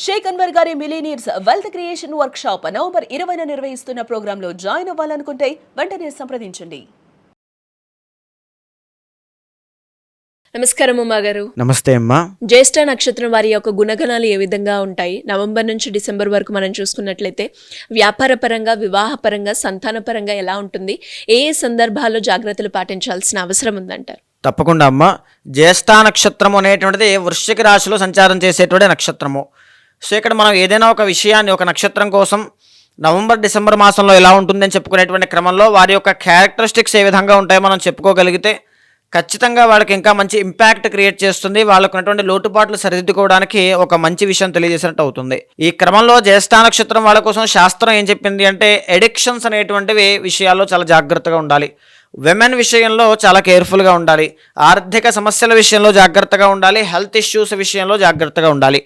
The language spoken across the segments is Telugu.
షేక్ అన్వర్ గారి millionaires wealth creation workshop November 20న నిర్వహిస్తున్న ప్రోగ్రాంలో జాయిన్ అవ్వాలనుకుంటే వెంటనే సంప్రదించండి. నమస్కారం ఉమా గారు. నమస్తే అమ్మా. జ్యేష్ఠ నక్షత్రం వారి యొక్క గుణగణాలు ఏ విధంగా ఉంటాయి? నవంబర్ నుంచి డిసెంబర్ వరకు మనం చూసుకున్నట్లయితే వ్యాపార పరంగా, వివాహ పరంగా, సంతాన పరంగా ఎలా ఉంటుంది? ఏ సందర్భాల్లో జాగ్రత్తలు పాటించాల్సిన అవసరం ఉందంటారు? తప్పకుండా అమ్మా. జ్యేష్ఠ నక్షత్రం అనేటువంటిది వృశ్చిక రాశిలో సంచారం చేసేటువంటి నక్షత్రము. సో ఇక్కడ మనం ఏదైనా ఒక విషయాన్ని, ఒక నక్షత్రం కోసం నవంబర్ డిసెంబర్ మాసంలో ఎలా ఉంటుందని చెప్పుకునేటువంటి క్రమంలో వారి యొక్క క్యారెక్టరిస్టిక్స్ ఏ విధంగా ఉంటాయో మనం చెప్పుకోగలిగితే ఖచ్చితంగా వాళ్ళకి ఇంకా మంచి ఇంపాక్ట్ క్రియేట్ చేస్తుంది. వాళ్ళకు ఉన్నటువంటి లోటుపాట్లు సరిదిద్దుకోవడానికి ఒక మంచి విషయం తెలియజేసినట్టు అవుతుంది. ఈ క్రమంలో జ్యేష్ఠ నక్షత్రం వాళ్ళ కోసం శాస్త్రం ఏం చెప్పింది అంటే, ఎడిక్షన్స్ అనేటువంటివి విషయాల్లో చాలా జాగ్రత్తగా ఉండాలి. విమెన్ విషయంలో చాలా కేర్ఫుల్గా ఉండాలి. ఆర్థిక సమస్యల విషయంలో జాగ్రత్తగా ఉండాలి. హెల్త్ ఇష్యూస్ విషయంలో జాగ్రత్తగా ఉండాలి.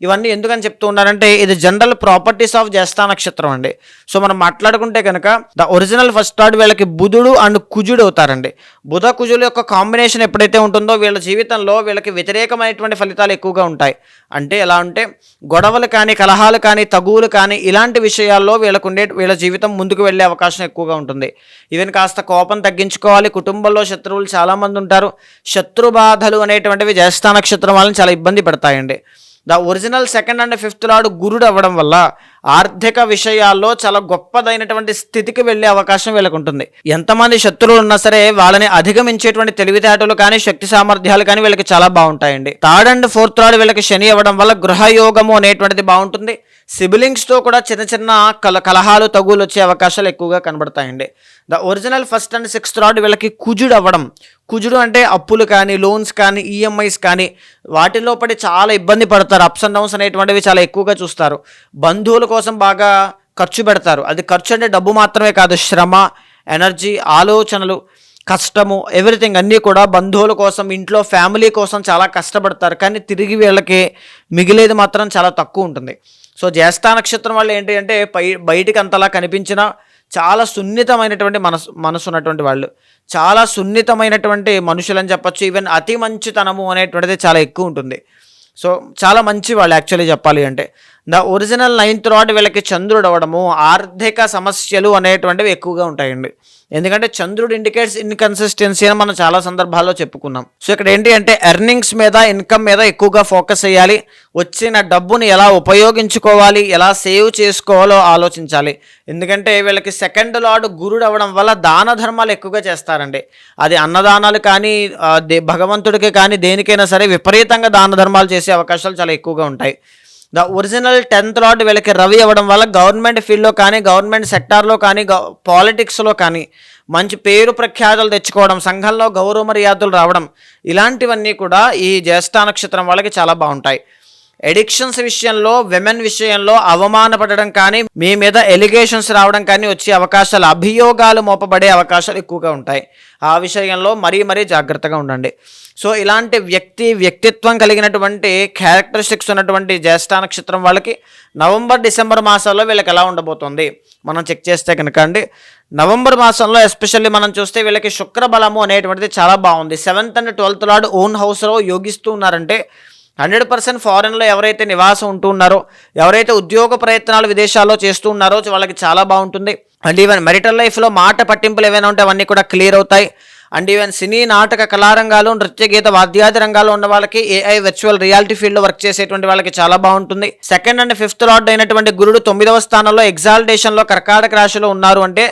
ఇవన్నీ ఎందుకని చెప్తూ ఉన్నారంటే, ఇది జనరల్ ప్రాపర్టీస్ ఆఫ్ జ్యేష్ఠ నక్షత్రం అండి. సో మనం మాట్లాడుకుంటే కనుక ద ఒరిజినల్ ఫస్ట్ లార్డ్ వీళ్ళకి బుధుడు అండ్ కుజుడు అవుతారండి. బుధ కుజుల యొక్క కాంబినేషన్ ఎప్పుడైతే ఉంటుందో వీళ్ళ జీవితంలో వీళ్ళకి వ్యతిరేకమైనటువంటి ఫలితాలు ఎక్కువగా ఉంటాయి. అంటే ఎలా అంటే గొడవలు కానీ, కలహాలు కానీ, తగువులు కానీ, ఇలాంటి విషయాల్లో వీళ్ళ జీవితం ముందుకు వెళ్ళే అవకాశం ఎక్కువగా ఉంటుంది. ఈవెన్ కాస్త కోపం తగ్గించుకోవాలి. కుటుంబంలో శత్రువులు చాలామంది ఉంటారు. శత్రు బాధలు అనేటువంటివి జ్యేష్ఠ నక్షత్రం వాళ్ళని చాలా ఇబ్బంది పెడతాయండి. The original second and fifth lord గురుడు అవ్వడం వల్ల ఆర్థిక విషయాల్లో చాలా గొప్పదైనటువంటి స్థితికి వెళ్ళే అవకాశం వీళ్ళకు ఉంటుంది. ఎంతమంది శత్రువులు ఉన్నా సరే వాళ్ళని అధిగమించేటువంటి తెలివితేటలు కానీ, శక్తి సామర్థ్యాలు కానీ వీళ్ళకి చాలా బాగుంటాయండి. థర్డ్ అండ్ ఫోర్త్ లార్డ్ వీళ్ళకి శని అవ్వడం వల్ల గృహయోగము అనేటువంటిది బాగుంటుంది. సిబిలింగ్స్తో కూడా చిన్న చిన్న కలహాలు, తగులు వచ్చే అవకాశాలు ఎక్కువగా కనబడతాయండి. The original first and sixth lord వీళ్ళకి కుజుడు అవ్వడం. కుజుడు అంటే అప్పులు కానీ, లోన్స్ కానీ, ఈఎంఐస్ కానీ వాటిలో పడి చాలా ఇబ్బంది పడతారు. అప్స్ అండ్ డౌన్స్ అనేటువంటివి చాలా ఎక్కువగా చూస్తారు. బంధువుల కోసం బాగా ఖర్చు పెడతారు. అది ఖర్చు అంటే డబ్బు మాత్రమే కాదు, శ్రమ, ఎనర్జీ, ఆలోచనలు, కష్టము, ఎవ్రీథింగ్ అన్నీ కూడా బంధువుల కోసం, ఇంట్లో ఫ్యామిలీ కోసం చాలా కష్టపడతారు. కానీ తిరిగి వీళ్ళకి మిగిలేది మాత్రం చాలా తక్కువ ఉంటుంది. సో జ్యేష్ఠ నక్షత్రం వాళ్ళు ఏంటి అంటే బయటికి అంతలా కనిపించినా చాలా సున్నితమైనటువంటి మనసు ఉన్నటువంటి వాళ్ళు, చాలా సున్నితమైనటువంటి మనుషులని చెప్పచ్చు. ఈవెన్ అతి మంచితనము అనేటువంటిది చాలా ఎక్కువ ఉంటుంది. సో చాలా మంచి వాళ్ళు యాక్చువల్లీ చెప్పాలి అంటే. ద ఒరిజినల్ నైన్త్ లార్డ్ వీళ్ళకి చంద్రుడు అవ్వడము, ఆర్థిక సమస్యలు అనేటువంటివి ఎక్కువగా ఉంటాయండి. ఎందుకంటే చంద్రుడు ఇండికేట్స్ ఇన్కన్సిస్టెన్సీ అని మనం చాలా సందర్భాల్లో చెప్పుకున్నాం. సో ఇక్కడ ఏంటి అంటే ఎర్నింగ్స్ మీద, ఇన్కమ్ మీద ఎక్కువగా ఫోకస్ చేయాలి. వచ్చిన డబ్బుని ఎలా ఉపయోగించుకోవాలి, ఎలా సేవ్ చేసుకోవాలో ఆలోచించాలి. ఎందుకంటే వీళ్ళకి సెకండ్ లార్డ్ గురుడు అవ్వడం వల్ల దాన ధర్మాలు ఎక్కువగా చేస్తారండి. అది అన్నదానాలు కానీ, భగవంతుడికి కానీ, దేనికైనా సరే విపరీతంగా దాన ధర్మాలు చేసే అవకాశాలు చాలా ఎక్కువగా ఉంటాయి. ద ఒరిజినల్ 10th లార్డ్ వీళ్ళకి రవి అవ్వడం వల్ల గవర్నమెంట్ ఫీల్డ్లో కానీ, గవర్నమెంట్ సెక్టార్లో కానీ, పాలిటిక్స్లో కానీ మంచి పేరు ప్రఖ్యాతులు తెచ్చుకోవడం, సంఘంలో గౌరవ మర్యాదలు రావడం, ఇలాంటివన్నీ కూడా ఈ జ్యేష్ఠ నక్షత్రం వాళ్ళకి చాలా బాగుంటాయి. ఎడిక్షన్స్ విషయంలో, విమెన్ విషయంలో అవమానపడడం కానీ, మీ మీద ఎలిగేషన్స్ రావడం కానీ వచ్చే అవకాశాలు, అభియోగాలు మోపబడే అవకాశాలు ఎక్కువగా ఉంటాయి. ఆ విషయంలో మరీ జాగ్రత్తగా ఉండండి. సో ఇలాంటి వ్యక్తిత్వం కలిగినటువంటి క్యారెక్టరిస్టిక్స్ ఉన్నటువంటి జ్యేష్ఠ నక్షత్రం వాళ్ళకి నవంబర్ డిసెంబర్ మాసాల్లో వీళ్ళకి ఎలా ఉండబోతుంది మనం చెక్ చేస్తే కనుక అండి, నవంబర్ మాసంలో ఎస్పెషల్లీ మనం చూస్తే వీళ్ళకి శుక్ర బలము అనేటువంటిది చాలా బాగుంది. 7th and 12th lord own హౌస్లో యోగిస్తూ ఉన్నారంటే 100% ఫారెన్లో ఎవరైతే నివాసం ఉంటూ ఉన్నారో, ఎవరైతే ఉద్యోగ ప్రయత్నాలు విదేశాల్లో చేస్తూ ఉన్నారో వాళ్ళకి చాలా బాగుంటుంది. అండ్ ఈవెన్ మెరిటల్ లైఫ్లో మాట పట్టింపులు ఏవైనా ఉంటే అవన్నీ కూడా క్లియర్ అవుతాయి. అండ్ ఈవెన్ సినీ, నాటక కళారంగాలు, నృత్య, గీత, వాద్యాది రంగాల్లో ఉన్న వాళ్ళకి, ఏఐ, వర్చువల్ రియాలిటీ ఫీల్డ్లో వర్క్ చేసేటువంటి వాళ్ళకి చాలా బాగుంటుంది. సెకండ్ అండ్ ఫిఫ్త్ లార్డ్ అయినటువంటి గురుడు 9వ స్థానంలో ఎగ్జాల్టేషన్లో కర్కాటక రాశిలో ఉన్నారు అంటే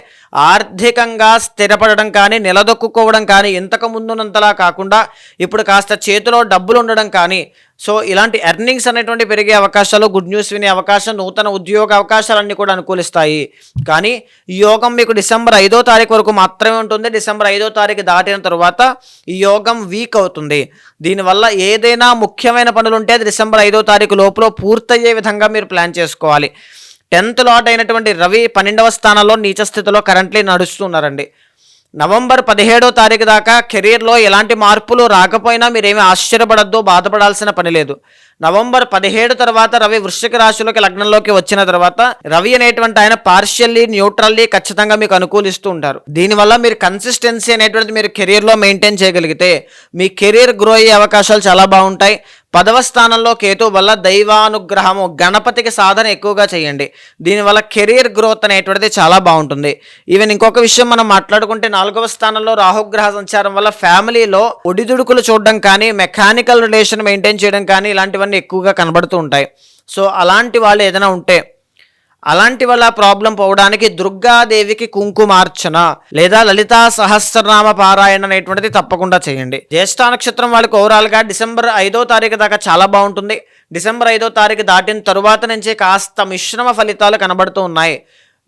ఆర్థికంగా స్థిరపడడం కానీ, నిలదొక్కుకోవడం కానీ, ఇంతకు ముందునంతలా కాకుండా ఇప్పుడు కాస్త చేతిలో డబ్బులు ఉండడం కానీ, సో ఇలాంటి ఎర్నింగ్స్ అనేటువంటి పెరిగే అవకాశాలు, గుడ్ న్యూస్ వినే అవకాశం, నూతన ఉద్యోగ అవకాశాలన్నీ కూడా అనుకూలిస్తాయి. కానీ ఈ యోగం మీకు డిసెంబర్ 5వ తారీఖు వరకు మాత్రమే ఉంటుంది. డిసెంబర్ 5వ తారీఖు దాటిన తర్వాత ఈ యోగం వీక్ అవుతుంది. దీనివల్ల ఏదైనా ముఖ్యమైన పనులు ఉంటే అది డిసెంబర్ 5వ తారీఖు లోపల పూర్తయ్యే విధంగా మీరు ప్లాన్ చేసుకోవాలి. 10th లార్డ్ అయినటువంటి రవి 12వ స్థానంలో నీచ స్థితిలో కరెంట్లీ నడుస్తున్నారండి. నవంబర్ 17వ తారీఖు దాకా కెరీర్లో ఎలాంటి మార్పులు రాకపోయినా మీరేమీ ఆశ్చర్యపడద్దు, బాధపడాల్సిన పని లేదు. నవంబర్ 17 తర్వాత రవి వృశ్చిక రాశిలోకి లగ్నంలోకి వచ్చిన తర్వాత రవి అనేటువంటి ఆయన పార్షియల్లీ న్యూట్రల్లీ ఖచ్చితంగా మీకు అనుకూలిస్తూ ఉంటారు. దీనివల్ల మీరు కన్సిస్టెన్సీ అనేటువంటిది మీరు కెరీర్లో మెయింటైన్ చేయగలిగితే మీ కెరీర్ గ్రో అయ్యే అవకాశాలు చాలా బాగుంటాయి. 10వ స్థానంలో కేతు వల్ల దైవానుగ్రహము, గణపతికి సాధన ఎక్కువగా చేయండి. దీనివల్ల కెరీర్ గ్రోత్ అనేటువంటిది చాలా బాగుంటుంది. ఈవెన్ ఇంకొక విషయం మనం మాట్లాడుకుంటే 4వ స్థానంలో రాహుగ్రహ సంచారం వల్ల ఫ్యామిలీలో ఒడిదుడుకులు చూడడం కానీ, మెకానికల్ రిలేషన్ మెయింటైన్ చేయడం కానీ ఇలాంటివన్నీ ఎక్కువగా కనబడుతూ ఉంటాయి. సో అలాంటి వాళ్ళు ఏదైనా ఉంటే అలాంటి వల్ల ప్రాబ్లం పోవడానికి దుర్గాదేవికి కుంకుమార్చన లేదా లలితా సహస్రనామ పారాయణ అనేటువంటిది తప్పకుండా చేయండి. జ్యేష్ఠ నక్షత్రం వాళ్ళకి ఓవరాల్గా డిసెంబర్ 5వ తారీఖు దాకా చాలా బాగుంటుంది. డిసెంబర్ 5వ తారీఖు దాటిన తరువాత నుంచి కాస్త మిశ్రమ ఫలితాలు కనబడుతూ ఉన్నాయి.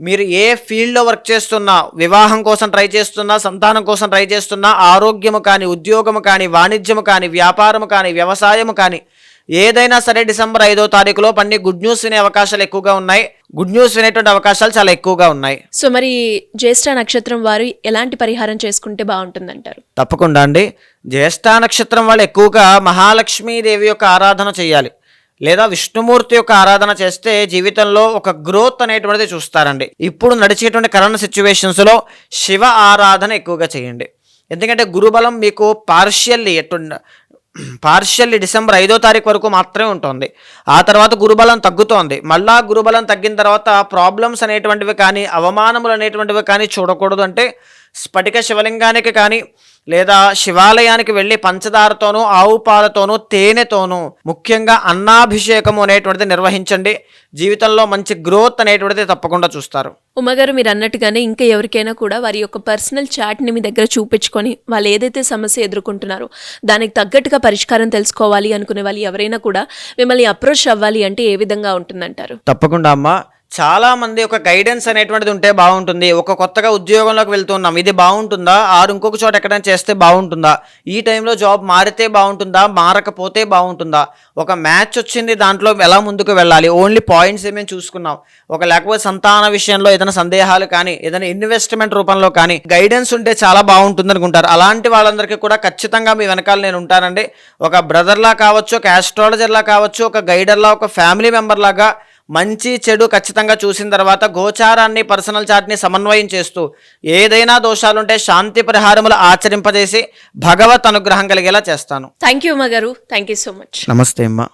మీరు ఏ ఫీల్డ్లో వర్క్ చేస్తున్నా, వివాహం కోసం ట్రై చేస్తున్నా, సంతానం కోసం ట్రై చేస్తున్నా, ఆరోగ్యము కానీ, ఉద్యోగము కానీ, వాణిజ్యము కానీ, వ్యాపారము కానీ, వ్యవసాయము కానీ ఏదైనా సరే డిసెంబర్ 5వ తారీఖులో పన్ని గుడ్ న్యూస్ వినే అవకాశాలు ఎక్కువగా ఉన్నాయి. గుడ్ న్యూస్ వినేటువంటి అవకాశాలు చాలా ఎక్కువగా ఉన్నాయి. సో మరి జ్యేష్ఠ నక్షత్రం వారు ఎలాంటి పరిహారం చేసుకుంటే బాగుంటుందంటారు? తప్పకుండా అండి. జ్యేష్ఠ నక్షత్రం వాళ్ళు ఎక్కువగా మహాలక్ష్మీదేవి యొక్క ఆరాధన చేయాలి, లేదా విష్ణుమూర్తి యొక్క ఆరాధన చేస్తే జీవితంలో ఒక గ్రోత్ అనేటువంటిది చూస్తారండి. ఇప్పుడు నడిచేటువంటి కరెంట్ సిచ్యువేషన్స్లో శివ ఆరాధన ఎక్కువగా చేయండి. ఎందుకంటే గురుబలం మీకు పార్షియల్లీ డిసెంబర్ 5వ తారీఖు వరకు మాత్రమే ఉంటుంది. ఆ తర్వాత గురుబలం తగ్గుతోంది. మళ్ళా గురుబలం తగ్గిన తర్వాత ప్రాబ్లమ్స్ అనేటువంటివి కానీ, అవమానములు అనేటువంటివి కానీ చూడకూడదు. అంటే స్ఫటిక శివలింగానికి కానీ లేదా శివాలయానికి వెళ్ళి పంచదారతోనూ, ఆవు పాలతోనూ, తేనెతోనూ, ముఖ్యంగా అన్నాభిషేకము అనేటువంటిది నిర్వహించండి. జీవితంలో మంచి గ్రోత్ అనేటువంటిది తప్పకుండా చూస్తారు. ఉమ్మగారు, మీరు అన్నట్టుగానే ఇంకా ఎవరికైనా కూడా వారి యొక్క పర్సనల్ చాట్ని మీ దగ్గర చూపించుకొని వాళ్ళు ఏదైతే సమస్య ఎదుర్కొంటున్నారో దానికి తగ్గట్టుగా పరిష్కారం తెలుసుకోవాలి అనుకునే వాళ్ళు ఎవరైనా కూడా మిమ్మల్ని అప్రోచ్ అవ్వాలి అంటే ఏ విధంగా ఉంటుందంటారు? తప్పకుండా అమ్మా. చాలా మంది ఒక గైడెన్స్ అనేటువంటిది ఉంటే బాగుంటుంది. ఒక కొత్తగా ఉద్యోగంలోకి వెళ్తున్నాం, ఇది బాగుంటుందా, ఇంకొక చోట ఎక్కడైనా చేస్తే బాగుంటుందా, ఈ టైంలో జాబ్ మారితే బాగుంటుందా, మారకపోతే బాగుంటుందా, ఒక మ్యాచ్ వచ్చింది దాంట్లో ఎలా ముందుకు వెళ్ళాలి, ఓన్లీ పాయింట్స్ ఏమేమి చూసుకున్నాం, లేకపోతే సంతాన విషయంలో ఏదైనా సందేహాలు కానీ, ఏదైనా ఇన్వెస్ట్మెంట్ రూపంలో కానీ గైడెన్స్ ఉంటే చాలా బాగుంటుంది అనుకుంటారు. అలాంటి వాళ్ళందరికీ కూడా ఖచ్చితంగా మీ వెనకాల నేను ఉంటానండి. ఒక బ్రదర్లా కావచ్చు, ఒక ఆస్ట్రాలజర్లా కావచ్చు, ఒక గైడర్లా, ఒక ఫ్యామిలీ మెంబర్ లాగా మంచి చెడు ఖచ్చితంగా చూసిన తర్వాత గోచారాన్ని, పర్సనల్ చార్ట్ని సమన్వయం చేస్తూ ఏదైనా దోషాలుంటే శాంతి పరిహారములు ఆచరింపజేసి భగవత్ అనుగ్రహం కలిగేలా చేస్తాను. థ్యాంక్ యూ ఉమ్మగారు, థ్యాంక్ యూ సో మచ్. నమస్తే అమ్మా.